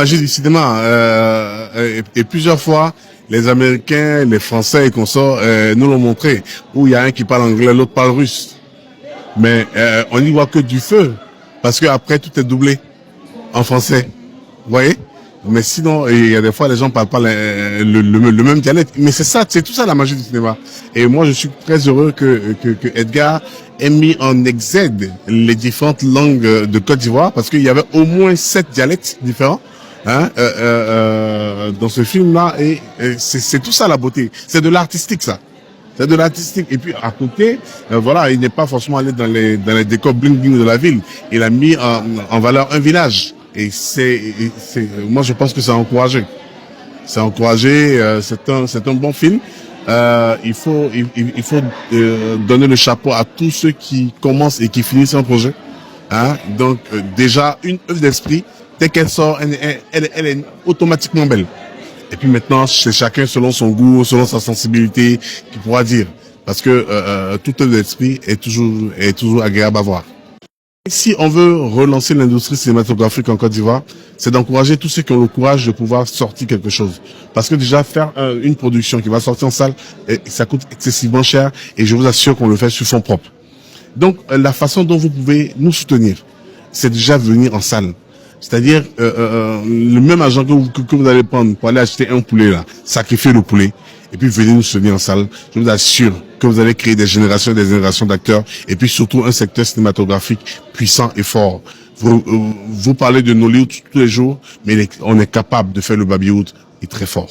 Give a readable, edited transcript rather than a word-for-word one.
magie du cinéma. Et plusieurs fois, les Américains, les Français et consorts nous l'ont montré. Où il y a un qui parle anglais, l'autre parle russe. Mais on n'y voit que du feu. Parce que après tout est doublé en français. Vous voyez? Mais sinon, il y a des fois, les gens parlent pas le même dialecte. Mais c'est tout ça la magie du cinéma. Et moi, je suis très heureux que Edgar ait mis en exergue les différentes langues de Côte d'Ivoire, parce qu'il y avait au moins 7 dialectes différents dans ce film-là. Et c'est tout ça la beauté. C'est de l'artistique, ça. C'est de l'artistique. Et puis à côté, voilà, il n'est pas forcément allé dans les décors bling bling de la ville. Il a mis en valeur un village. Et moi je pense que c'est encouragé. C'est encouragé. C'est un bon film. Il faut donner le chapeau à tous ceux qui commencent et qui finissent un projet. Donc déjà une œuvre d'esprit, dès qu'elle sort, elle est automatiquement belle. Et puis maintenant, c'est chacun selon son goût, selon sa sensibilité, qui pourra dire. Parce que toute œuvre d'esprit est toujours agréable à voir. Si on veut relancer l'industrie cinématographique en Côte d'Ivoire, c'est d'encourager tous ceux qui ont le courage de pouvoir sortir quelque chose. Parce que déjà, faire une production qui va sortir en salle, ça coûte excessivement cher, et je vous assure qu'on le fait sur fonds propres. Donc, la façon dont vous pouvez nous soutenir, c'est déjà venir en salle. C'est-à-dire, le même argent que vous allez prendre pour aller acheter un poulet, là, sacrifier le poulet, et puis venez nous soutenir en salle. Je vous assure que vous allez créer des générations d'acteurs, et puis surtout un secteur cinématographique puissant et fort. Vous parlez de Nollywood tous les jours, mais on est capable de faire le babywood et très fort.